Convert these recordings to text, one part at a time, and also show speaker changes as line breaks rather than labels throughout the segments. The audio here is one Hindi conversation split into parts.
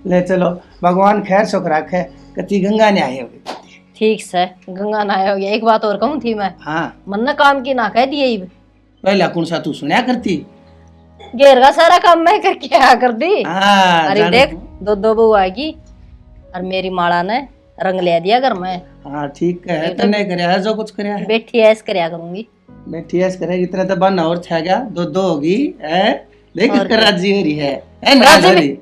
ले चलो, भगवान खैर सुख रखे। कति गंगा ने आए होगी।
ठीक से गंगा नहाया हो गया। एक बात और कहूँ थी मैं,
हाँ
मन ने काम की ना कह दिए।
पहला कौन सा तू सुनया करती।
घेर का सारा काम मैं करके आया कर दी।
हाँ,
अरे देख दो बहू आएगी और मेरी माला ने रंग ले दिया घर में।
हाँ ठीक है, तने करया है जो कुछ करया है।
बैठी ऐस करया करूंगी।
बैठी ऐस करेगी, इतना तो बना और छा गया, दो होगी है। देख कर राजी हो रही है नाराज हो रही।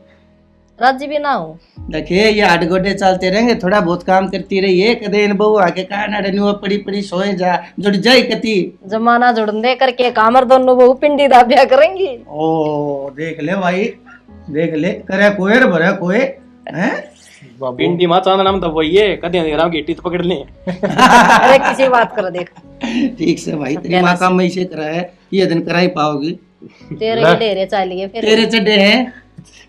राजी भी ना हो।
देखिए ये आठ गोडे चलते रहेंगे, थोड़ा बहुत काम करती रहिए। कदे इन बहू आके कहा ना रन्यू पड़ी पड़ी सोए जा, जुड़ जाए कति
जमाना जुड़न दे करके कामर दोनों बहू पिंडी दाबिया करेंगी।
ओ देख ले भाई, देख ले करे कोई रे भरे कोई हैं।
पिंडी मां चांद नाम तो वही है, कदे राम गेटी तो पकड़ ले।
अरे किसी बात कर देख।
ठीक से भाई, तेरी माँ काम में से करा है, ये दिन करा ही पाओगी।
तेरे के डेरे चाहिए फिर।
तेरे चड्डे हैं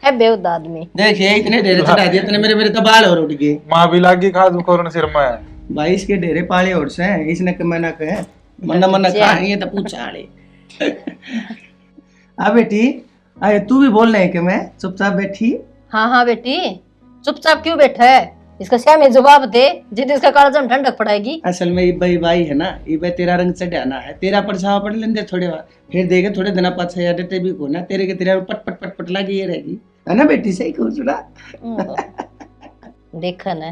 है बेउद आदमी।
देखिए इतने डेरे चढ़ा दिए तूने, मेरे तो बाल और उठ गए।
माँ भी लागी खाद कोरन सिर में।
भाई इसके डेरे पाले और से हैं, इसने मना कहे मन्ना मन्ना खा ये तो पूछा ले। आ बेटी आए, तू भी बोल रहे कि मैं चुपचाप बैठी।
हाँ हाँ बेटी, चुपचाप क्यों बैठा है? इसका क्या में जवाब दे, जिद इसका कालजम ठंडक पड़ेगी।
असल में इबाई बाई है ना, इबाई तेरा रंग चढ़ाना है, तेरा परछावा पड़ लेंगे थोड़े बार, फिर देखे थोड़े दिन पाछे या डटे भी को ना, तेरे के तेरा पट पट पट पट लगी ये रहेगी, है ना बेटी? सही कहूँ चुड़ा।
देखा ना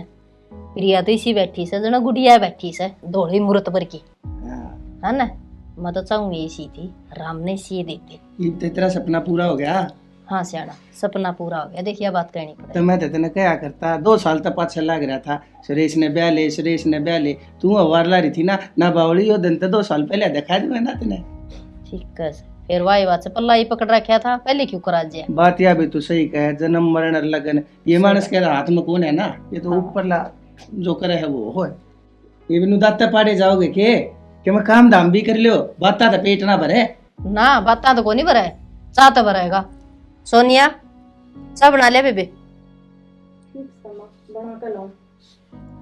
प्रिया तो इसी बैठी से जना गुड़िया बैठी से धोड़ी मूर्त पर की, है ना? मैं तो चाहूंगी इसी थी, राम ने सी देते।
ये तेरा सपना पूरा हो गया।
हाँ सियाना, सपना पूरा हो गया। देखिए बात कहनी पड़े
तो मैं तेने क्या करता, 2 साल तक पाछे लग रहा था, सुरेश ने ब्याह ले, सुरेश ने ब्याह ले, तू अवार ला रही थी ना बावली, वो दिन तो 2 साल पहले दिखा दूंगा ना तेने।
ठीक है, फिर वाई बात से पल्ला ही पकड़ रखा था, पहले क्यों करा दिया?
बात या भी तू सही कहे, जन्म मरण और लगन ये मानस के हाथ में कौन है ना, ये तो ऊपर ला जो करे है वो हो। ये भी दाता पाड़े जाओगे के मैं काम धाम भी कर लियो, बाता तो पेट ना भरे
ना, बाता तो को नहीं भरे, चाह तो भरेगा। सोनिया चाह बना ले बेबे।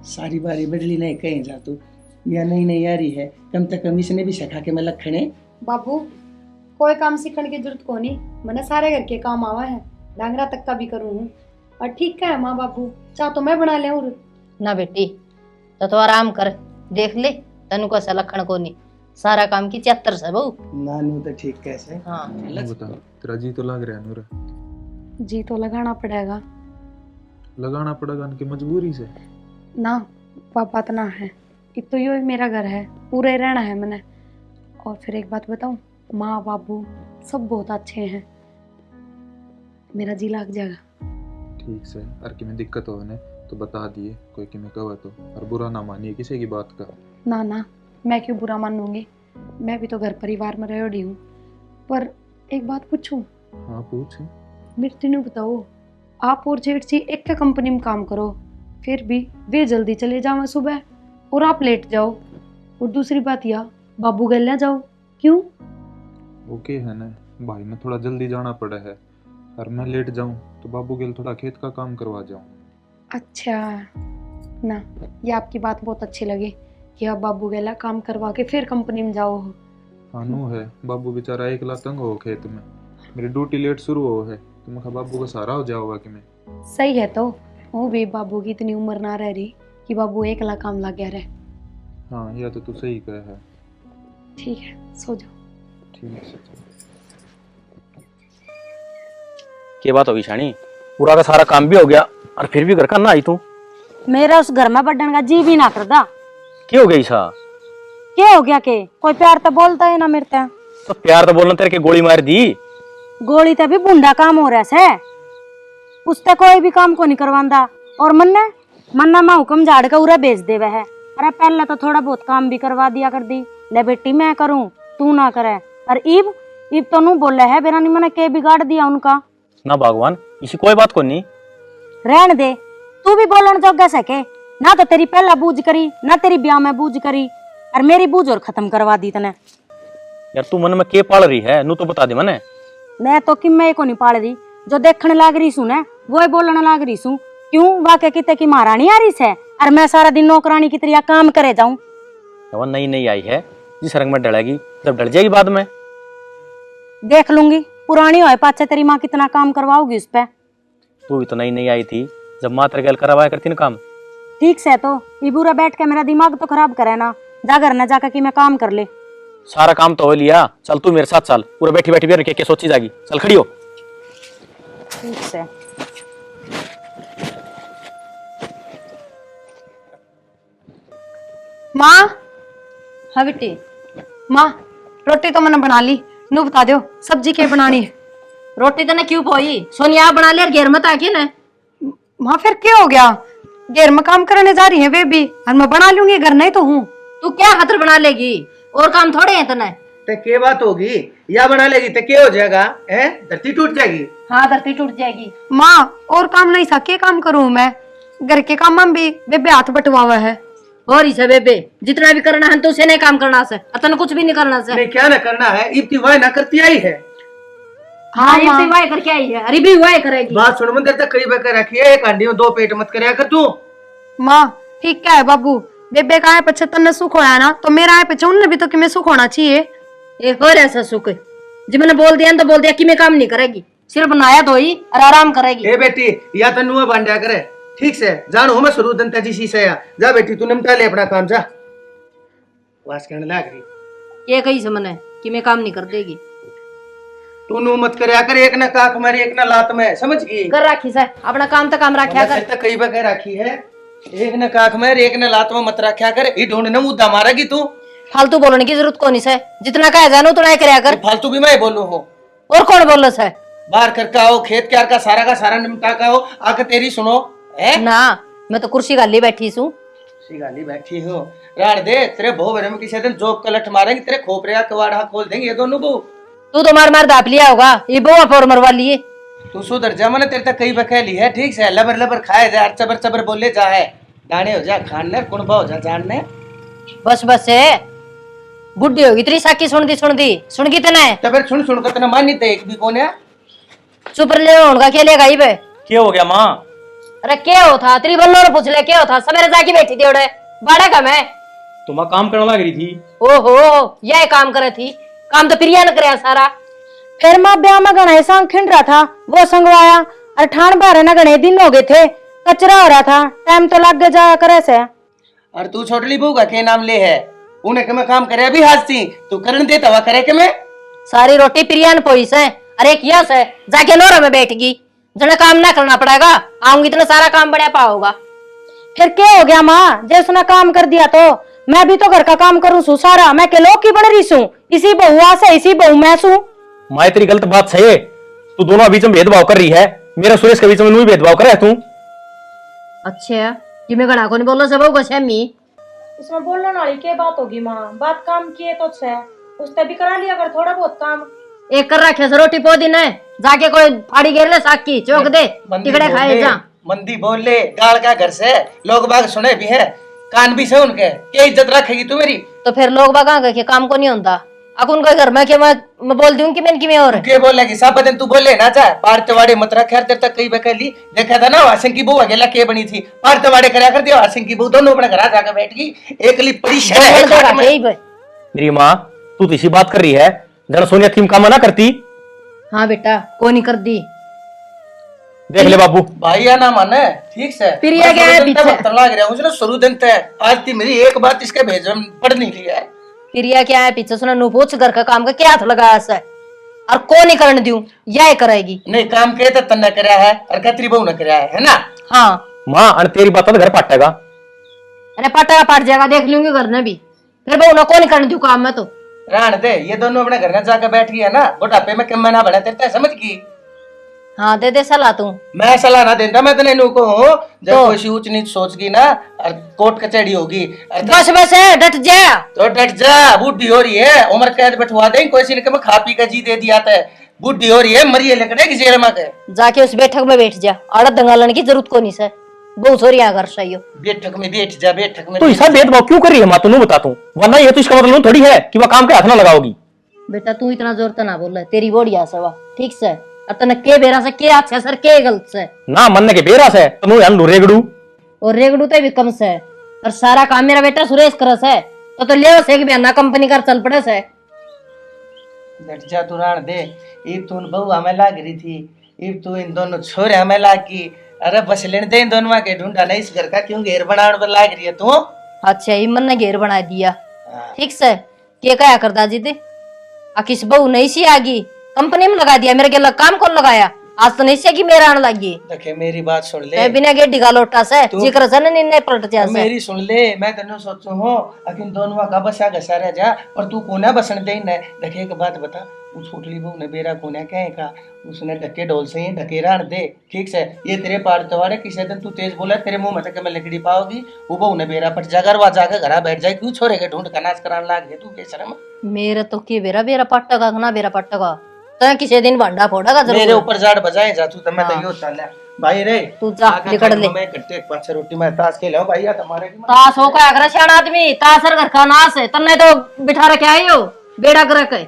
सारी बारी बदली नहीं कहीं जा तू, या नहीं यारी है, कम से कम इसने भी सिखा के मैं लखने।
बाबू कोई काम सीखने की जरूरत को नहीं, मैंने सारे घर के काम आवा है, डांगरा तक का भी करूँ हूँ। और ठीक है माँ बाबू, चाह तो मैं बना ले।
ना बेटी तो आराम कर, देख ले तनु को लखन को नहीं, सारा काम की 74 से बहू।
नानू तो ठीक कैसे।
हाँ
बता, तेरा जी तो लग रहा है नूर।
जी तो लगाना पड़ेगा।
लगाना पड़ेगा उनकी मजबूरी से
ना, पापा तो ना है, एक तो यो मेरा घर है, पूरे रहना है मैंने। और फिर एक बात बताऊं, माँ बाबू सब बहुत अच्छे हैं, मेरा जी लग जाएगा।
ठीक से, और कि में दिक्कत हो ने तो बता दिए, कोई कि में कहा तो, और बुरा ना मानिए किसी की बात का।
ना ना, मैं क्यों बुरा मानूंगी, मैं भी तो घर परिवार में रह रही हूँ। पर एक बात पूछूं?
हाँ पूछ।
मेरे तीनों बताओ, आप और जेठ जी एक का कंपनी में काम करो, फिर भी वे जल्दी चले जाओ सुबह और आप लेट जाओ। और दूसरी बात यह, बाबू गल जाओ, क्यों?
ओके है ना, भाई ने थोड़ा जल्दी जाना पड़ा है, और मैं लेट जाऊं तो बाबू गेल थोड़ा खेत का काम करवा जाऊं।
अच्छा ना, ये आपकी बात बहुत अच्छी लगी कि आप बाबू गेला काम करवा के फिर कंपनी में जाओ हो।
हाँ नू है, बाबू बेचारा एकला तंग हो खेत में, मेरी ड्यूटी लेट शुरू हो है, तो मैं बाबू का सहारा हो जाओगा कि मैं।
सही है, तो वो भी बाबू की इतनी उम्र ना रह रही कि बाबू एकला काम लग गया रहे।
हाँ यह तो तू सही कह है।
ठीक है, सो जाओ।
ठीक है।
क्या बात होगी शानी, पूरा का सारा काम भी हो गया और फिर भी घर का ना आई तू?
मेरा उस घर में बढ़ने का जी भी ना करदा।
क्या हो गई सा?
क्या हो गया के? कोई प्यार तो बोलता है ना मेरे ते।
तो प्यार तो बोलना, तेरे के गोली मार दी।
गोली तो भी बुंडा काम हो रहा है, उससे कोई भी काम को नहीं करवांदा। और मन्ना माँ हुक्म झाड़ के उरा भेज देवे है। अरे पहले तो थोड़ा बहुत काम भी करवा दिया कर दी, ले बेटी मैं करूँ तू ना करे। और इब तो नू बोले है बेरा नहीं, मैंने के बिगाड़ दिया उनका।
ना भगवान, इसी कोई बात को नहीं।
रहन दे, तू भी बोलन जोगा सके ना, तो तेरी पहला बूझ करी ना तेरी ब्याह में बूझ करी, और मेरी बूझ और खत्म करवा दी तने।
यार तू मन में के पाल रही है, नू तो बता दे मने।
मैं तो कि मैं को नहीं पाल रही, जो देखने लाग रही सू ना वो बोलने लाग रही सू। क्यों वाके किते की महारानी आ रही है, और मैं सारा दिन नौकरानी की तरह काम करे जाऊं?
वो नई आई है, जिस रंग में डलेगी जब डल जाएगी बाद में
देख लूंगी, पुरानी होए पाछे तेरी माँ कितना काम करवाओगी उस पे।
तू भी तो नई नई आई थी, जब मात्र गल करवाया करती ना काम।
ठीक से तो ये बुरा बैठ के मेरा दिमाग तो खराब करे ना, जा घर ना जाकर कि मैं काम कर ले।
सारा काम तो हो लिया, चल तू मेरे साथ चल, पूरा बैठी बैठी भी क्या सोची जागी, चल खड़ी हो।
ठीक से।
माँ,
हाँ बेटी,
माँ रोटी तो मैंने बना ली, नू बता दो सब्जी क्या बनानी है।
रोटी तो ने क्यों पोई, सोनिया बना ले, घेर मत आके ना।
माँ फिर क्या हो गया, घर में काम करने जा रही है वे भी, और मैं बना लूंगी, घर नहीं तो हूँ।
तू क्या खातर बना लेगी, और काम थोड़े हैं तने।
ते के बात होगी, या बना लेगी ते क्या हो जाएगा, हैं? धरती टूट जाएगी।
हाँ धरती टूट जाएगी।
माँ और काम नहीं सा, क्या काम करूँ मैं, घर के काम में भी बेबे हाथ बटवा है।
और इसे बेबे जितना भी करना है तो उसे नहीं काम करना से, अतन कुछ भी नहीं करना से।
नहीं क्या ना करना है, इब्ती वाय ना करती आई है।
हाँ ये
माँ।
वाय करके आई है, अरे भी वाय करेगी।
बात सुन, मंदिर तक कई बकर रखी है, एक हांडी में 2 पेट मत करया कर तू।
माँ ठीक क्या है बाबू, बेबे का है 75 ने सुख होया ना, तो मेरा है 55 ने भी तो कि मैं सुख होना चाहिए।
एक और ऐसा सुख जी, मैंने बोल दिया ना तो बोल दिया कि मैं काम नहीं करेगी, सिर्फ बनाया तो ही और आराम करेगी।
ए बेटी, या तो नुआ बांधा करे, ठीक से जानो मैं शुरू दंता जी से या जा बेटी, तू निपटा ले अपना काम, जा। वास करने लाग रही
ये कही से मैंने कि मैं काम नहीं कर देगी।
तू नु मत करया कर, एक ना काख मारी एक ना लात में, समझ गई।
कर राखी से अपना काम तो काम रखा कर।
तक कई बकर रखी है, एक ना काख में एक ना लात में मत रखा कर, ई ढूंढ ना मुद्दा मारेगी तू।
फालतू बोलने की जरूरत कौन से, जितना कहा जानो उतना ही करया कर।
फालतू भी मैं बोलू हूँ,
और कौन बोल से।
बाहर करके आओ, खेत क्यार का सारा निपटा का हो, आके तेरी सुनो है
ना मैं तो कुर्सी गाली बैठी हूँ।
गाली बैठी हो, राड़ दे तेरे भो भरे में किसी दिन जोक कलट मारेंगे, तेरे खोपड़िया कवाड़ा खोल देंगे ये दोनों बहू।
तू तो मार मार दाप लिया होगा, ये बुआ पर मरवा लिए।
तू सुधर जा, मैंने तेरे तक कई बकैली है, ठीक से लबर लबर खाए जा, चबर चबर बोले जा है, दाने हो जा खाने, कुणबा हो जा जानने।
बस बस है, बुढ़ी होगी तेरी साकी सुन दी तने।
तबर सुन कर तना मानी ते एक भी कोने।
चुप ले उनका क्या लेगा बे।
क्या हो गया माँ?
अरे क्या हो था, तेरी बल्लो ने पूछ ले क्या हो था, सवेरे जाके बैठी थी उड़े बाड़ा का मैं।
तुम काम करने लग रही थी।
ओहो यह काम करे थी, काम तो प्रिया ने कराया सारा।
फिर माँ ब्याह में गणे संग खिंड रहा था, वो संगवाया, और ठाण बारे न गणे दिन हो गए थे, कचरा हो रहा था, टाइम तो लग गया जाया करे से।
और तू छोटली बहू का के नाम ले है, उन्हें के मैं काम करे भी हाथ सी, तू करन देता हुआ करे के मैं।
सारी रोटी प्रिया ने पोई से, अरे किया से जाके नोरा में बैठ गई, जना काम ना करना पड़ेगा, आऊंगी इतना सारा काम बढ़िया पाओगा।
फिर क्या हो गया माँ, जब उसने काम कर दिया तो मैं भी तो घर का काम करूँ सू सारा, मैं के लोग की बन रही सू, इसी बहुआ से इसी बहु मैं सू।
माँ तेरी गलत बात सही है, तू दोनों बीच में भेदभाव कर रही है, मेरा सुरेश के बीच में भेदभाव करे तू।
अच्छा कि मैं गणा को नहीं बोलो सब गोस्वामी।
इसमें बोलने वाली क्या बात होगी माँ, बात काम किए तो है, उसने भी करा लिया कर थोड़ा बहुत काम।
एक कर रखे से रोटी पो दिन है, जाके कोई फाड़ी घेर ले साग की चौक दे, टिकड़े खाए जा।
मंदी बोल ले, गाल का घर से लोग बाग सुने भी है, कान भी से उनके, क्या इज्जत रखेगी तू मेरी।
तो फिर लोग बागा के काम को नहीं होता, अब उनका घर में क्या मैं बोल दूं कि मैंने और
के बोलेगी सब दिन तू बोले ना चाह पारतवाड़े मत रख यार, तेरे तक कई बकैली देखा था ना, वासिंग की बहू अकेला के बनी थी, पारतवाड़े करया कर दिया, वासिंग की बहू दोनों अपने घर जाकर बैठ गई, एकली पड़ी शहर है खाट में।
मेरी माँ तू तो इसी बात कर रही है, जरा सोनिया थीम काम ना करती।
हाँ बेटा को नहीं कर दी,
देख ले बाबू
भाई या ना माने ठीक से
प्रिया क्या है पीछे
लग रहा है शुरू दिन तक आज थी मेरी एक बात इसके भेज पढ़ नहीं लिया है।
प्रिया क्या है पीछे सुना नु पूछ घर का काम का क्या हाथ लगाया से, और को नहीं करने दूं यह करेगी।
नहीं काम के तो तन्ना करया है और कतरी बहू ने करया है ना।
हाँ
माँ अन तेरी बात तो घर पाटेगा।
अरे पटा पाट जाएगा, देख लूंगी घर ने भी, फिर बहू ना को नहीं करने दूं काम में तो।
राण दे, ये दोनों अपने घर में जाकर बैठ गया ना, बुढ़ापे में कम ना बढ़ा तेरे समझ की।
हाँ दे दे सलाह तू।
मैं सलाह ना देता, मैं तने नु को हूं जब कोई सी ऊंच नीच सोचगी ना और कोर्ट कचहरी होगी
बस बस है डट जा,
तो डट जा, बूढ़ी हो रही है उम्र कैद बैठवा देंगे, कोई सी ने कहा खा पी का जी दे दिया था, बूढ़ी हो रही है मरिए लकड़ेगी जेल में के।
जाके उस बैठक में बैठ जा, आड़त दंगालन की जरूरत को नहीं से, बहुत सोरी घर सही हो।
बैठक में बैठ जा, बैठक में
तो ऐसा भेदभाव क्यों कर रही है माँ, तू बता तू, वरना ये तो इसका मतलब थोड़ी है कि वह काम के हाथ ना लगाओगी।
बेटा तू इतना जोर तो ना बोल, तेरी बोड़िया सवा ठीक से, और तने के बेरा से के अच्छा सर के गलत से
ना मनने के बेरा से तुम यान रेगड़ू
और रेगड़ू तो भी कम से, और सारा काम मेरा बेटा सुरेश करस है, तो ले से भी अन्ना कंपनी कर चल पड़े से।
बैठ जा तू राण दे, ये तून बहू हमें लाग रही थी इब तू इन दोनों छोरे में लागी, अरे बस लेने दे इन दोनों के ढूंढा नहीं इस घर का, क्यों घेर बनाने पर लाग रही है तू?
अच्छा ही मन ने घेर बना दिया। ठीक से क्या कया करता जी थे? किस बहू नहीं सी आगी, कंपनी में लगा दिया, मेरे के काम कौन लगाया? आज तो नहीं से कि मेरा आने लगी।
देखे मेरी बात सुन ले,
बिना गेडी का लोटा से जिक्र से नहीं पलट जा से।
मेरी सुन ले, मैं तेन सोचू हूँ अकिन दोनों का बसा घसा रह जा और तू कोना बसन दे न। देखे एक बात बता, वो छोटली बहू ने बेरा कोना कहे का, उसने ढके ढोल से ही ढके रान दे। ठीक से ये तेरे पार तवाड़े किसी दिन तू तेज बोला तेरे मुंह में तक मैं लकड़ी पाओगी, वो बहू ने बेरा पट जाकर वहां जाकर घर बैठ जाए, क्यों छोरे के ढूंढ का नाच कराने लाग गए तू बेशरम।
मेरा तो के बेरा बेरा पट्टा ना बेरा पट्टा तो किसी दिन भांडा फोड़ेगा जरूर।
मेरे ऊपर जाड़ बजाए जा तू, तो मैं तो यो चल भाई रे
तू जा निकल ले।
मैं कट्टे एक पाछे रोटी मैं ताश खेलाऊं भाई या तुम्हारे की
ताश हो का अगर सियाना आदमी तासर घर का नाश है तन्ने तो बिठा रखे आयो बेड़ा कर रखे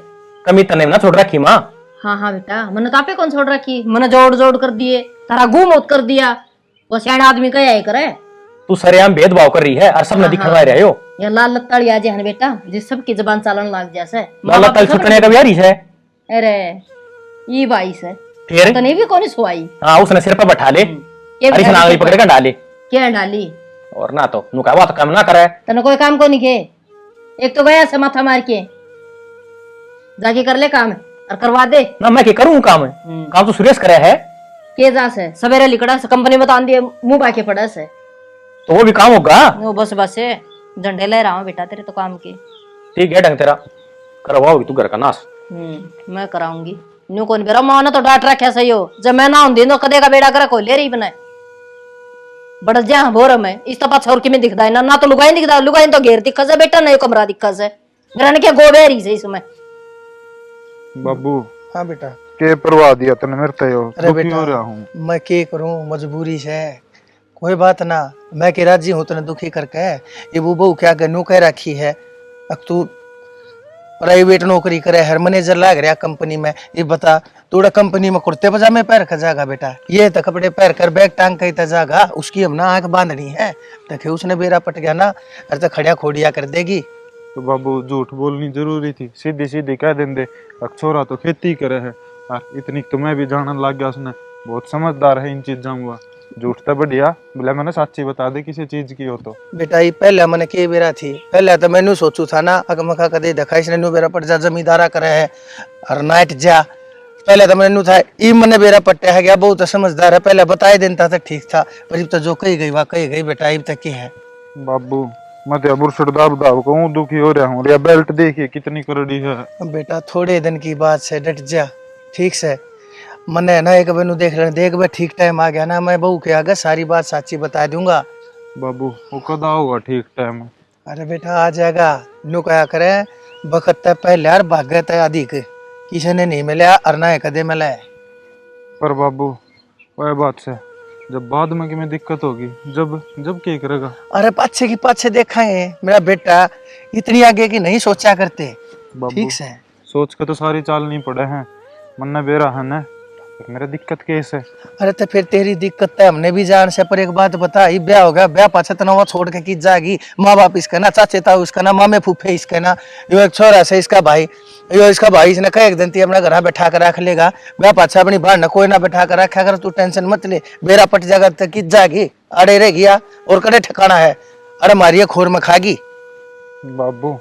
कमी तने ना छोड़ रखी माँ।
हाँ हाँ बेटा, मैंने तापे कौन छोड़ रखी, मैंने जोड़ जोड़ कर दिए, तारा गुम मौत कर दिया। वो सियाना आदमी कया ही करे।
तू सरेआम भेदभाव कर रही है और सब नदी खड़वा रहे हो।
ये लाल लत्ताड़ी आज है बेटा, जिस सबकी जबान चालन लग जैसे
लाल लत्ताड़ी छुटने का बिहारी है।
अरे ये भाई से
फिर
तने भी कौन सुवाई।
हाँ उसने सिर पर बैठा ले, अरे से नांगली पकड़ कर डाले
क्या डाली
और ना तो नुका बात काम ना करे।
तने कोई काम को नहीं के, एक तो गया से माथा मार के जाके कर ले काम और करवा दे
ना। मैं क्या करूँ काम है, काम तो सुरेश करे है।
के जा से सवेरे लिकड़ा से कंपनी में तान दिए मुंह बाके पड़ा से,
तो वो भी काम होगा।
वो बस बस झंडे ले रहा हूँ बेटा तेरे तो काम के।
ठीक है ढंग तेरा करवाओगी तू घर का नाश।
मैं कराऊंगी न्यू कौन बेरा माँ ने तो डांट रखा सही हो, जब मैं ना हूं तो कदे का बेड़ा कर को ले रही बनाए बड़ा जा बोर में इस तपा छोर की में दिखदा है ना तो लुगाई दिखदा, लुगाई तो घेर दिखा से बेटा नहीं कमरा दिखा से मेरा ने क्या गोबेरी से इसमें।
बाबू
हाँ बेटा
के परवाह दिया तने मेरे तयो
अरे
दुखी
बेटा
हो रहा हूँ।
मैं के करूं, मजबूरी से कोई बात ना, मैं के राजी हूं तने दुखी करके। ये वो बहू क्या गन्नू कह रखी है, अब तू प्राइवेट नौकरी करे, हर मैनेजर लाग रहा कंपनी में, ये बता तोड़ा कंपनी में कुर्ते पजामे पैर खजागा बेटा, ये तो कपड़े पैर कर बैग टांग के तजागा, उसकी हम ना आंख बांधनी है। देखे उसने बेरा पट गया ना, अरे तो खड़िया खोड़िया कर देगी।
तो बाबू झूठ बोलनी जरूरी थी, सीधी सीधी कह देंदे छोरा तो खेती करे है। और इतनी तो मैं भी जानने लग गया, उसने बहुत समझदार है इन चीजों हुआ। झूठ तो बढ़िया बोले, मैंने सच्ची बता दे किसी चीज की हो तो।
बेटा ये पहले मैंने के बेरा थी, पहले तो मैंने सोचू था ना अगमका कदे देखा इसने नु बेरा पट जा जमींदारा करे है और नाइट जा, पहले तो मैंने था ई मने बेरा पट्टे है गया, बहुत समझदार है, पहले बताए देता था ठीक था, पर तो जो कही गई वाह कही गई बेटा, अब तक की है।
बाबू मैं तो बुरसट दाब दाब कहूँ दुखी हो रहा हूँ। बेल्ट देखिए कितनी करड़ी है।
बेटा थोड़े दिन की बात से डट जा, ठीक से मने ना एक बेनू देख लेने देख बे, ठीक टाइम आ गया ना मैं बहू के आगे सारी बात साची बता दूंगा।
बाबू वो कदा होगा ठीक टाइम?
अरे बेटा आ जाएगा, नु क्या करे बखत पहले यार भागे तय अधिक किसी ने नहीं मिला और ना कदे मिला है।
पर बाबू वह बात से जब बाद में कि में दिक्कत होगी, जब जब क्या करेगा?
अरे पाछे की पाछे देखेंगे मेरा बेटा, इतनी आगे की नहीं सोचा करते। ठीक से
सोच के तो सारी चाल नहीं पड़े हैं, मन्ना बेरा है ना, मेरा दिक्कत कैसे?
अरे तो फिर तेरी दिक्कत है हमने भी जान से, पर एक बात बता, ये ब्याह होगा, ब्याह पाछे तनाव छोड़ के की जाएगी, माँ बाप इसका ना, चाचे ताऊ इसका ना, मामे फूफे इसका ना, यो एक छोरा से इसका भाई, यो इसका भाई इसने कह एक दिन ती अपना घर बैठा कर रख लेगा, ब्याह पाछा अपनी बाहर न कोई ना बैठा कर रखा कर, तू टेंशन मत ले, बेरा पट जाएगा तो की जाएगी, अड़े रह गया और कड़े ठिकाना है, अरे मारिए खोर में खागी।
बाबू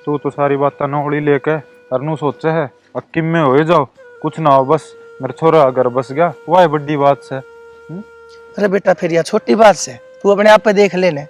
तू तो सारी बात नौड़ी लेके अरनू सोचे है अक्कीम में हो जाओ, कुछ ना हो, बस मेरा छोरा अगर बस गया वह बड़ी बात से।
अरे बेटा फिर यह छोटी बात से तू अपने आप पे देख लेने,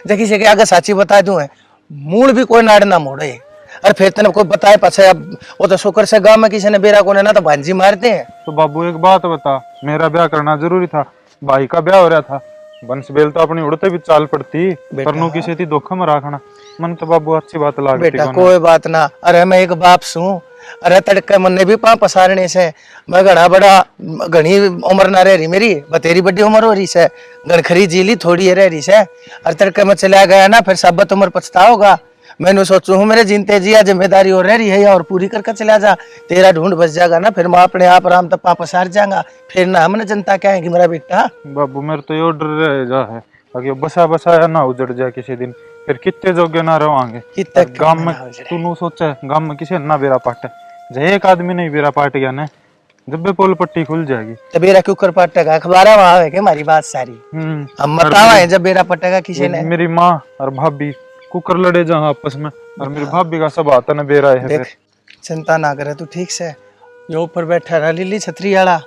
देखी से आगे साची बता दूं है, मूड भी कोई नाड़ ना मोड़े, अरे फिर तेने कोई बताए पाछे अब वो तो शुक्र से गांव में किसी ने बेरा को ना तो भांजी मारते हैं।
तो बाबू एक बात बता, मेरा ब्याह करना जरूरी था, भाई का ब्याह हो रहा था, बंस बेल तो अपनी उड़ते भी चाल पड़ती, परनू किसी थी धोखा में रखना, मन तो बाबू अच्छी बात लागती।
बेटा कोई बात ना, अरे मैं एक बाप सूं, अरे तड़के मन ने भी पा पसारने से मैं घड़ा बड़ा घनी उम्र ना रह रही मेरी, बतेरी बड़ी उम्र हो रही से, गणखरी जीली थोड़ी है रह रही से, अरे तड़के में चला गया ना फिर सबत उम्र पछता होगा। मैंने सोचू हूँ मेरे जिनते जिया जिम्मेदारी और रह रही है और पूरी करके चला जा, तेरा ढूंढ बच जाएगा ना, फिर मैं अपने आप आराम तक पा पसार जाऊंगा, फिर ना हमने जनता कहेगी मेरा बेटा।
बाबू मेरे तो ये डर रह जा है अगे बसा बसाया ना उजड़ जाए किसी दिन, फिर कितने जोगे ना रहोगे गांव में। तू नू सोचे गांव में किसी ना बेरा पाटे, जे एक आदमी नहीं बेरा पाट गया ना जब भी पोल पट्टी खुल जाएगी।
तो बेरा क्यों कर पटेगा, अखबार वहां है क्या हमारी बात सारी। हम बतावा है जब बेरा पटेगा किसी ने।
मेरी माँ और भाभी कुकर लड़े जहाँ आपस में, और मेरी भाभी का सब आता ना बेरा है।
देख चिंता ना करे तू, ठीक से यो ऊपर बैठा रहा लीली छतरी वाला,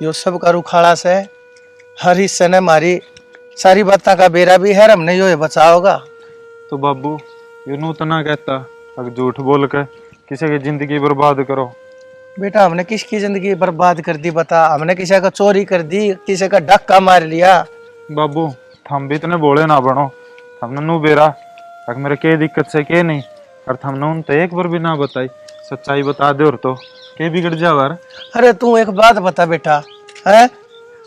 यो सब का रुखाड़ा से हर हिस्से ने मारी सारी बातों का बेरा भी है, हमने यो बचाओगा।
तो बाबू ये नूतना कहता अगर झूठ बोल के किसी की जिंदगी बर्बाद करो।
बेटा हमने किसकी जिंदगी बर्बाद कर दी बता, हमने किसी का चोरी कर दी, किसी का धक्का मार लिया।
बाबू थम भी इतने बोले ना बनो, हमने नू बेरा अगर मेरे के दिक्कत से के नहीं, और हमने उन तो एक बार भी ना बताई, सच्चाई बता दे और तो के बिगड़ जावर।
अरे तू एक बात बता बेटा, है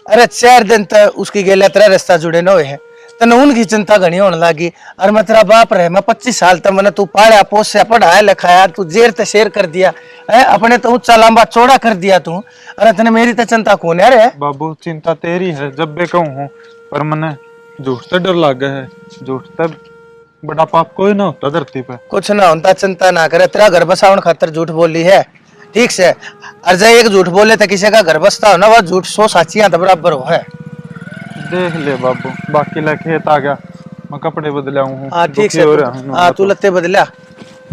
अरे 4 दिन तक उसकी गेले तेरा रास्ता जुड़े न हुए है, तने उनकी चिंता घनी होने लगी। और मैं तेरा बाप रहे, मैं 25 साल तक मैंने तू पाया पोसा पढ़ाया लिखाया, तू जेर ते शेर कर दिया है, अपने तो ऊंचा लंबा चौड़ा कर दिया तू। अरे तने मेरी तो चिंता कौन है रे।
बाबू चिंता तेरी है जब भी कहूँ हूँ, पर मने झूठ से डर लग है, झूठ से बड़ा पाप कोई ना होता धरती पे।
कुछ ना होता, चिंता ना करे, तेरा घर बसावन खातर झूठ बोली है, ठीक से। और जब एक झूठ बोले तो किसी का घर बसता हो ना, वह झूठ 100 साचियां तो बराबर हो है।
देख ले बाबू, बाकी ला खेत आ गया, मैं कपड़े बदला हूँ।
हाँ ठीक से,
हो रहा हूँ।
हाँ तू लत्ते बदला,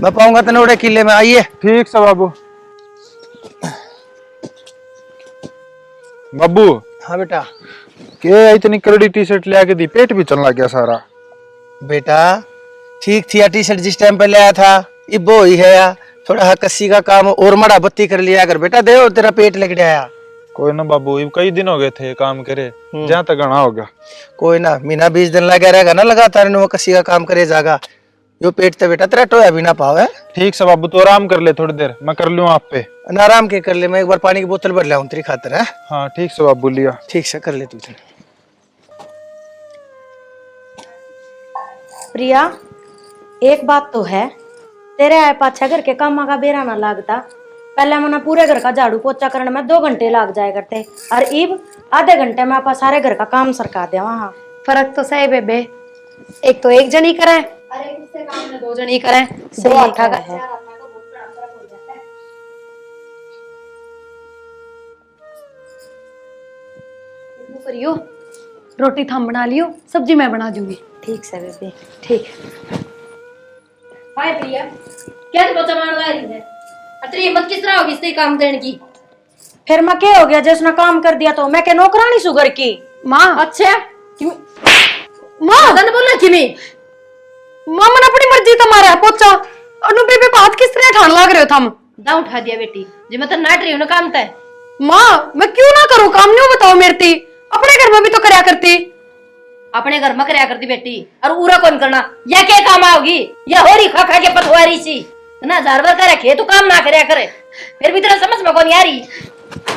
मैं पाऊंगा तेने उड़े किले में। आइए
ठीक से बाबू। बाबू
हाँ बेटा।
के इतनी करड़ी टी शर्ट ले आके दी, पेट भी चलने लग गया सारा।
बेटा ठीक थी टी शर्ट जिस टाइम पे लाया था, इब वो ही है या थोड़ा कस्सी का काम और मड़ा बत्ती कर लिया अगर बेटा, दे तेरा पेट लग गया।
कोई ना बाबू, ये कई दिन हो गए थे काम करे, जहाँ तक गणा होगा।
कोई ना, महीना 20 दिन लगा रहेगा ना लगातार वो कस्सी का काम करे जागा, यो पेट तो बेटा तेरा टोया भी ना पावे।
ठीक से बाबू, तो आराम कर ले थोड़ी देर, मैं कर लूँ आप पे।
ना आराम के कर ले, मैं एक बार पानी की बोतल भर लाऊं तेरी खातर है।
हाँ ठीक से बाबू, लिया।
ठीक से कर ले तू।
प्रिया एक बात तो है, तेरे आए पाछा घर के कामा का बेरा ना लागता। पहले मना पूरे घर का झाड़ू पोछा करने में 2 घंटे लाग जाए करते, और इब आधे घंटे में आप सारे घर का काम सरका दे। वहाँ
फर्क तो सही बेबे, एक तो एक जनी करे और एक उससे काम में 2 जनी करे।
सही
आटा का
है।
करियो, रोटी थम बना लियो, सब्जी मैं बना दूंगी।
ठीक से बेबे।
ठीक।
हाय प्रिया, क्या तू बच्चा मार ला रही है? अतरी हिम्मत किस तरह होगी इससे काम देने की?
फिर मैं क्या हो गया जिसने काम कर दिया, तो मैं क्या नौकरानी सुगर की?
माँ
अच्छा
माँ
दन बोलना किमी
माँ मन अपनी मर्जी तुम्हारा पोचा अनु बेबे बात किस तरह ठान लाग रहे हो थम?
दा उठा दिया बेटी, जे मैं तो नाट रही हूं ना काम तय।
माँ मैं क्यों ना करूँ काम, नहीं बताओ मेरे ती, अपने घर में भी तो करया करती।
अपने घर में करया करती बेटी, और उरा कौन करना? या क्या काम आओगी? या हो रही खा खा के पथवारी सी ना, जानवर करे खे तो काम ना करया करे, फिर भी तेरा समझ में कौन आ रही?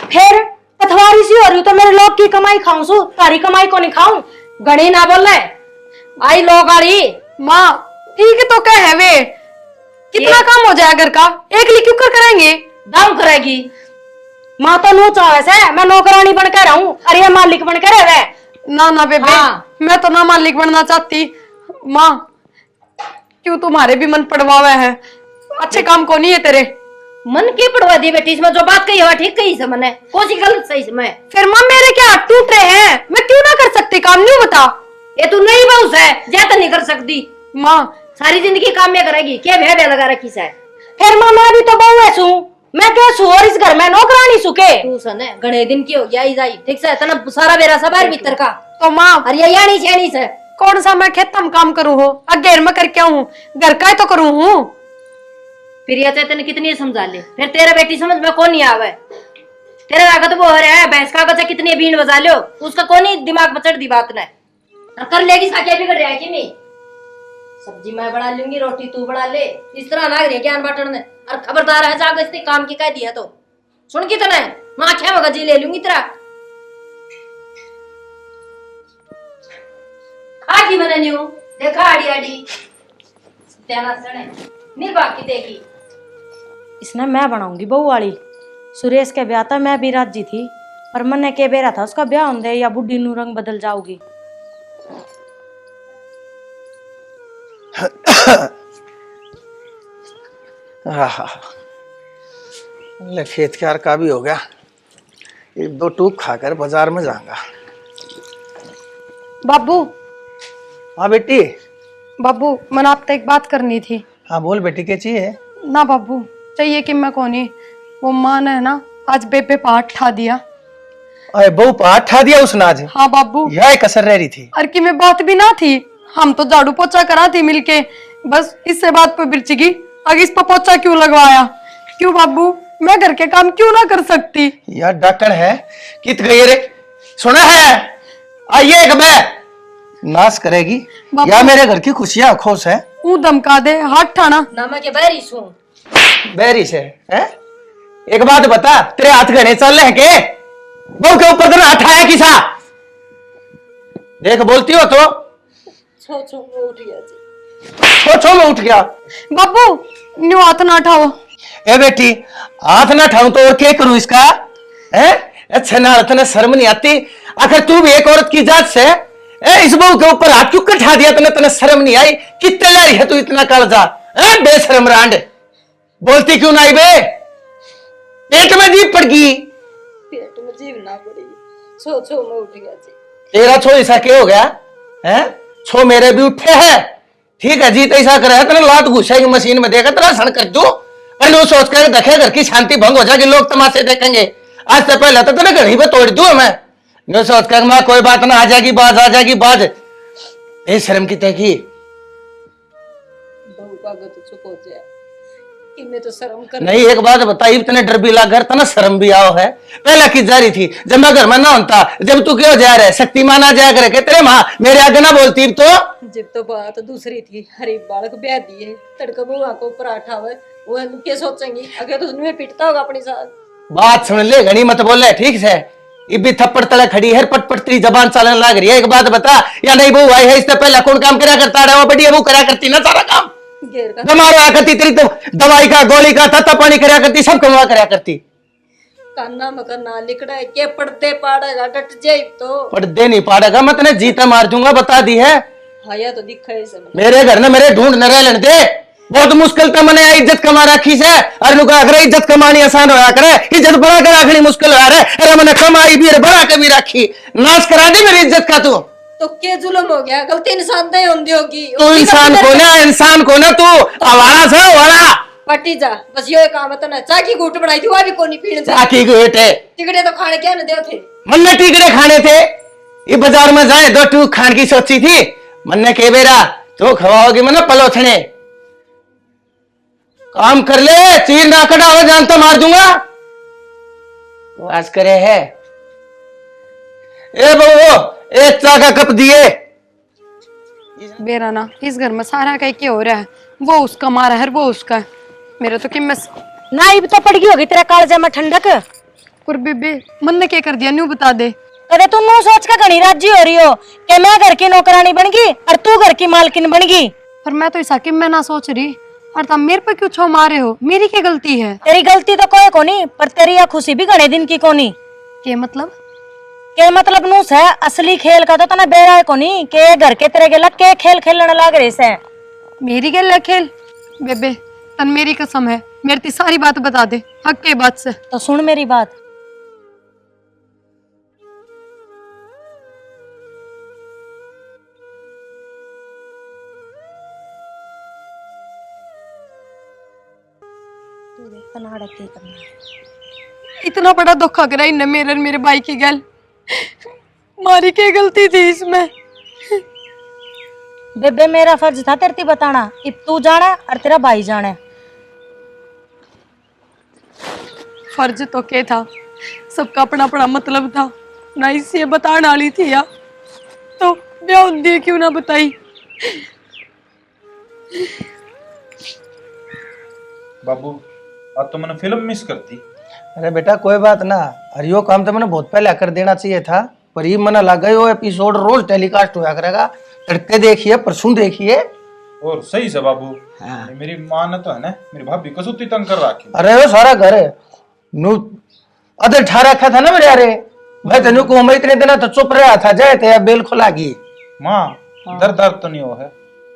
फिर पथवारी सी हो रही तो मेरे लोग की कमाई खाऊं सु, तारी कमाई को नहीं खाऊं?
गणी ना बोल रहे आई लोग आ रही।
माँ ठीक है तो क्या है वे, कितना काम हो जाए घर का, एक लिख क्यों कर करेंगे?
दाम करेगी।
माँ तो नो चाहे से मैं नौकरानी बन कर रहूं, अरे ये मालिक बन कर रहे।
ना ना बेबे,
हाँ।
मैं तो ना मालिक बनना चाहती। माँ क्यों तुम्हारे भी मन पड़वावे है, अच्छे काम को नहीं है तेरे।
मन के पड़वा दी बेटी, इसमें जो बात कही है ठीक कही से मैंने, कौन सी गलत सही से मैं?
फिर माँ मेरे क्या हाथ टूट रहे हैं, मैं क्यों ना कर सकती काम, नहीं बता?
ये तू नहीं बहुस है, ज्यादा नहीं कर सकती।
माँ
सारी जिंदगी काम में करेगी, क्या भय लगा रखी से?
फिर माँ मैं भी तो बहू है सू, मैं क्या सू और इस घर में नौकरानी सुके।
तू सने घणे दिन की हो गया ही जाई, ठीक से तना सारा बेरा सबार भीतर का।
तो माँ
और ये यानी छेनी से
कौन सा मैं खेत में काम करूँ हो, अगेर में करके हूँ, घर का ही तो करूँ हूँ।
फिर ये चेतन कितनी समझा ले, फिर तेरा बेटी समझ में कौन नहीं आवे? तेरा लागत वो हो रहा है भैंस का बच्चा कितनी बीन बजा लो, उसका कौन ही दिमाग में चढ़ दी बात ने, कर लेगी साकिया बिगड़ रहा है कि नहीं? सब्जी मैं बना लूंगी, रोटी तू बना ले, इस तरह ना रहे ज्ञान बांटने ने। और खबरदार है जाग इसने काम की कह दिया तो सुन की तना मैं आख्या मगजी ले लूंगी तेरा। खा की मैंने न्यू देखा आड़ी आड़ी त्याना सने नहीं बाकी देगी।
इसने मैं बनाऊंगी बहू वाली। सुरेश के ब्याह था मैं भी राजी थी, पर मन ने के बेरा था उसका ब्याह होने दे या बुढ़ी नू रंग बदल जाओगी।
ले खेत ख्यार का भी हो गया, एक दो टूक खाकर बाजार में जाऊंगा।
बाबू
हाँ बेटी।
बाबू मैंने आपसे एक बात करनी थी।
हाँ बोल बेटी, क्या चाहिए?
ना बाबू चाहिए कि मैं कोनी, वो माँ ने है ना आज बेबे पाठ ठा दिया।
अरे बहु पाठ ठा दिया उसने आज?
हाँ बाबू।
यह कसर रह रही थी।
और कि मैं बात भी ना थी, हम तो झाड़ू पोछा करा थी मिलके, बस इससे बात पे बिरचगी आगे इस पर पोछा क्यों लगवाया? क्यों बाबू, मैं घर के काम क्यों ना कर सकती?
यार डाकण है कित गई रे, सुना है? आइए कब नाश करेगी या मेरे घर की खुशियां खुश है?
ऊ धमका दे हाथ ठाना।
ना मैं के बैरी सू
बैरी से है? एक बात बता, तेरे हाथ घने चल रहे हैं के? बहू के ऊपर तेरा हाथ आया किसा? देख बोलती हो तो
छो छो में उठ गया जी।
छो में उठ गया।
बाबू न्यू हाथ ना उठाओ।
ए बेटी हाथ ना ठाऊं तो और क्या करूं इसका? है अच्छा ना, तने शर्म नहीं आती? आखिर तू भी एक औरत की जात से इस बहू के ऊपर हाथ क्यों कठा दिया तने? तने शर्म नहीं आई? कितने ला रही है तू इतना कालजा? बेशरम रांड, बोलती क्यों नहीं बे? पेट में जीभ पड़ गई?
पेट में जीव ना पड़ेगी, छो छो में उठ गया जी।
तेरा छो ऐसा क्या हो गया है? छो मेरे भी उठे हैं, ठीक है जी। तो ऐसा करे है तेरा लात घुसाएगी मशीन में, देखा तेरा सण कर दू। अरे वो सोच कर देखे घर की शांति भंग हो जाएगी, लोग तमाशे देखेंगे। आज से पहले तो तेरे घर ही पे तोड़ दूं मैं। नो सोच कर मैं कोई बात ना, आ जाएगी बाज, आ जाएगी बाज। ए शर्म की तकी
बहू का तो चुप हो जाए कि मैं तो शर्म कर
नहीं। एक बात बता, इतने डर भी लग घर तना शर्म भी आओ है। पहला की जा रही थी जब मैं घर में ना होता, जब तू क्यों जा रहा है? शक्तिमान आ जाया करे के तेरे माँ मेरे आगे ना बोलती तो?
जब तो बात दूसरी थी, हरी बालक ब्याह दिए तड़का बुआ को पराठा हुए, वो क्या सोचेंगी? अगर तो उसमें पिटता होगा अपनी साथ।
बात सुन ले, घनी मत बोले ठीक से। इबी थप्पड़ तले खड़ी है, पटपट तेरी जबान चलने लग रही है। एक बात बता, या नहीं बहू आई है इससे पहले कौन काम करा करता है? वो बढ़िया बहू करा करती ना सारा काम,
घेर का
बीमार हुआ करती, तेरी तो दवाई का गोली का तत्ता पानी करा करती, सब कमा करा करती।
कान्ना मकर ना लिकड़ा है के पड़ते पाड़ेगा, डट जाए तो
पर्दे नहीं पाड़ेगा, मैं तेने जीता मार दूंगा, बता दी है।
हाया तो दिखा है समझ।
मेरे घर ने मेरे ढूंढ न रह दे, बहुत मुश्किल तो मैंने इज्जत कमा रखी से। अरे नुका अगर इज्जत कमानी आसान होया करे, इज्जत बड़ा कर रखनी मुश्किल हो रहा है। अरे मैंने कमाई भी बड़ा के भी रखी, नाश करा दी मेरी इज्जत का तू।
तो क्या जुल्म हो गया? गलती इंसान नहीं होंगी होगी।
तू इंसान को ना, इंसान को ना, तू आवारा से वाला
पट्टी जा, बस यो काम है तो ना। चाय की घूट बनाई थी, वो भी कोनी पीने दे।
चाकी को बेटे
टिकड़े तो खाने क्या न दे थे?
मन्ने टिकड़े खाने थे, ये बाजार में जाए दो टूक खान की सोची थी। मन्ने के बेरा तो खवाओगी मना पलोथने, काम कर ले, चीर ना कटा हो जानता मार दूंगा। वास करे है। ए बहू एक चाय का कप दिए।
बेरा ना इस घर में सारा कहीं क्या हो रहा है, वो उसका मारा है वो उसका है। मेरा तो कि मैं
नाइब तो पड़ गई होगी तेरा कालजा में ठंडक।
पर बेबे मन ने क्या कर दिया न्यू बता दे।
कदे तू नू सोच के घनी राजी हो रही हो कि मैं घर की नौकरानी बन गई और तू घर की मालकिन बन गई।
पर मैं तो ऐसा कि मैं ना सोच रही, और तुम मेरे पे क्यों छो मारे हो? मेरी क्या गलती है?
तेरी गलती तो कोई कोनी, पर तेरी यह खुशी भी घने दिन की कोनी।
क्या मतलब?
के मतलब नूस है असली खेल का तो तना बेरा है कोनी के घर के तेरे गेला के खेल खेलने लाग रहे से।
मेरी गल है खेल? बेबे तन मेरी कसम है, मेरी ती सारी बात बता दे हक के बात से।
तो सुन मेरी बात,
इतना बड़ा धोखा करा इन्हें मेरे और मेरे भाई की गल। मारी क्या गलती थी इसमें?
बेबे मेरा फर्ज था तेरे बताना, अब तू जाना और तेरा भाई जाना।
फर्ज तो क्या था, सबका अपना अपना मतलब था ना। इसे बताने वाली थी या तो ब्याह दिए क्यों ना बताई?
बाबू आज तो मैंने फिल्म मिस करती।
अरे बेटा कोई बात ना, अरे यो काम तो मैंने बहुत पहले कर देना चाहिए था, पर ये मना लगा यो एपिसोड रोज टेलीकास्ट होया करेगा। तड़के देखिए, परसों देखिए।
और सही से बाबू।
हाँ।
मेरी माँ ने तो है ना मेरी भाभी को सुती तंग कर रखी।
अरे वो सारा घर है नु अदर ठा रखा था ना मेरे यारे भाई, तेनू को मैं इतने दिन तो चुप रहा था, जाए थे बेल खुला गई।
माँ दर्द दर्द तो नहीं हो है?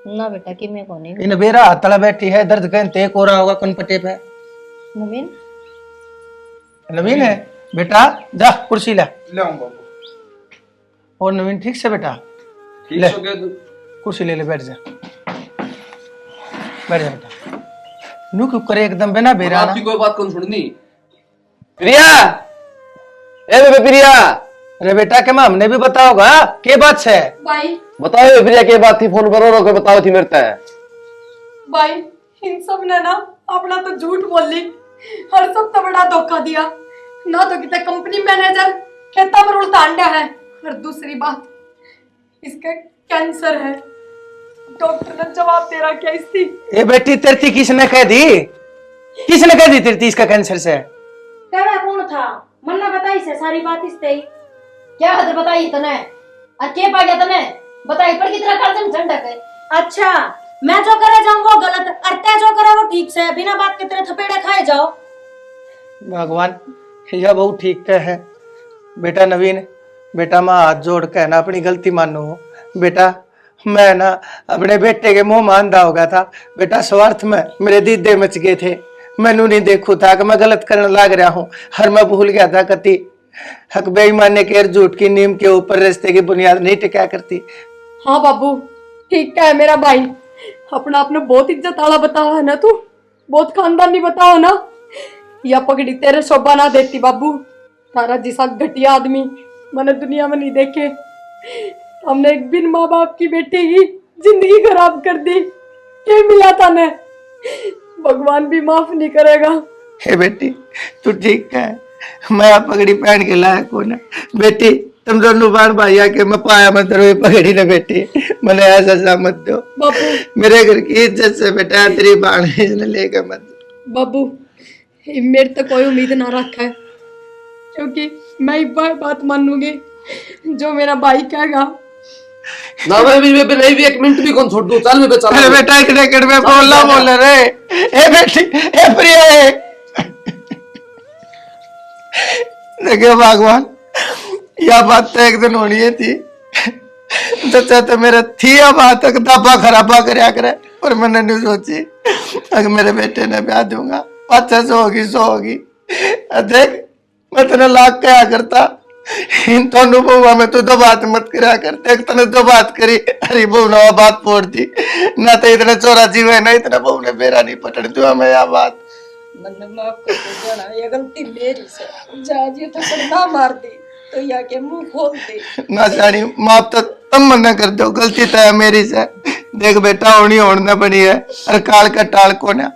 ना बेटा कि मैं कोनी।
इन बेरा तला बैठी है, दर्द कहीं तेक हो रहा होगा कन पटे पे।
नवीन
नवीन है बेटा जा कुर्सी ला।
ले आऊं बाबू।
और नवीन ठीक से बेटा
ठीक
ले।
हो गया तू?
कुर्सी ले ले, बैठ जा, बैठ जा बेटा। नु क्यों करे एकदम बिना बेरा ना।
आपकी कोई बात कौन सुननी? प्रिया, ए बेबे प्रिया,
अरे बेटा के माँ हमने भी बताओगा के बात है।
भाई
बताओ प्रिया के बात थी, फोन करो रोके बताओ थी मेरे तय।
भाई इन सब ने ना अपना तो झूठ बोल ली और सब तो बड़ा धोखा दिया ना। तो कितने कंपनी मैनेजर खेता में उल्टा अंडा है, और दूसरी बात इसका कैंसर है। डॉक्टर ने जवाब दे रखा इसकी।
ए बेटी तेरती किसने कह दी, किसने कह दी तेरती इसका कैंसर से?
कहना कौन था? मन्ना बताई से सारी बात इसते ही।
क्या हद बताई तने और के पा गया तने बताई पर कितना कर्जन झंडक है।
अच्छा, मैं जो करे जाऊं वो गलत, और तै जो करे वो ठीक से, बिना बात के तेरे थपेड़े खाए जाओ।
भगवान यह बहुत ठीक कह है। बेटा नवीन, बेटा माँ हाथ जोड़ के ना अपनी गलती मानो। बेटा मैं ना अपने बेटे के मुंह में अंधा हो गया था। बेटा स्वार्थ में मेरे दीदे मच गए थे, मैनू नहीं देखू था कि मैं गलत करने लग रहा हूँ। हर मैं भूल गया था कति हक बेईमानी के झूठ की नीम के ऊपर रिश्ते की बुनियाद नहीं टिका करती।
हाँ बाबू ठीक है मेरा भाई, अपना आपने बहुत इज्जत आला बताओ है ना तू, बहुत खानदानी बताओ ना। या पगड़ी तेरे शोभा ना देती बाबू, तारा जिसा घटिया आदमी मैंने दुनिया में नहीं देखे। हमने एक बिन माँ बाप की बेटी की जिंदगी खराब कर दी। क्या मिला था ने, भगवान भी माफ नहीं करेगा।
हे बेटी तू ठीक है, मैं आप पगड़ी पहन के लायक हूं ना। बेटी तुम दोनों बार भाई आके मैं पाया मत रहो पगड़ी ना बेटी, मैंने ऐसा मत दो
बाबू।
मेरे घर की इज्जत से बेटा तेरी बाण लेकर मत।
बाबू मेरे तो कोई उम्मीद ना रखा है, क्योंकि मैं एक बार बात मानूंगी जो मेरा भाई कहेगा।
ना मैं भी नहीं भी एक मिनट भी कौन छोड़ दूं। चल बेबे चल।
अरे बेटा एक सेकंड में बोल रे। ए बेटी ए प्रिया ए देखो भगवान, यह बात तो एक दिन होनी ही थी। सच्चा तो मेरा थी यह बात तक दापा खराबा करया करे, पर मैंने नहीं सोची अगर मेरे बेटे ने ब्याह दूंगा अच्छा सो होगी। देख मैं तेने लाख कहा करता, इन दोनों बहुआ में तू दो बात मत करया कर। देख तने दो बात करी, अरे बहू ने बात फोड़ दी ना, तो इतने चोरा जीव है ना इतना बहू ने बेरा नहीं पटन तू हमें यह बात।
मैंने माफ कर दो जाना, ये गलती मेरी से। जाज ये थप्पड़ ना मार दी तो या के मुंह खोल दे
ना जानी माफ तो तुम मना कर दो, गलती तो है मेरी से। देख बेटा होनी होना बनी है, और काल का टाल को ना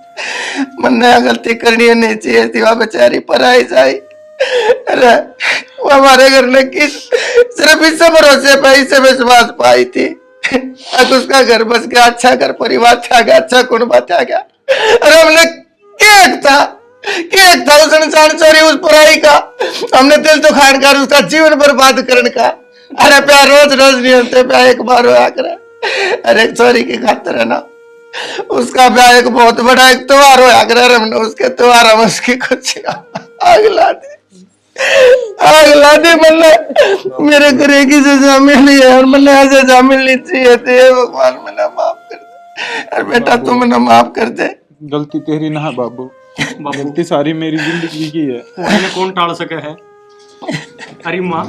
मन्ने गलती करनी नहीं चाहिए थी। वह बेचारी पराई जाई, अरे वो हमारे घर ने किस सिर्फ इससे भरोसे पे इससे विश्वास पाई थी। अब उसका घर बस गया, अच्छा घर परिवार था गया, अच्छा कुनबा था गया। अरे हमने क्या था उस इंसान चोरी उस पराई का, हमने दिल तो खान कर उसका जीवन बर्बाद करने का। अरे प्यार रोज रोज नहीं होते, प्यार एक बार होया करे। अरे चोरी की खातर है ना उसका ब्याह एक बहुत बड़ा एक त्योहार होया करे, हमने उसके त्योहार हम उसकी कुछ आग ला दी मन्ने मेरे करे की सजा मिली है, और मन्ने ऐसे सजा मिलनी चाहिए थी। भगवान मैंने माफ कर दे, अरे बेटा तू मैंने माफ कर दे।
गलती तेरी ना है बाबू, गलती सारी मेरी जिंदगी की है।
कौन टाल सके है? अरे माँ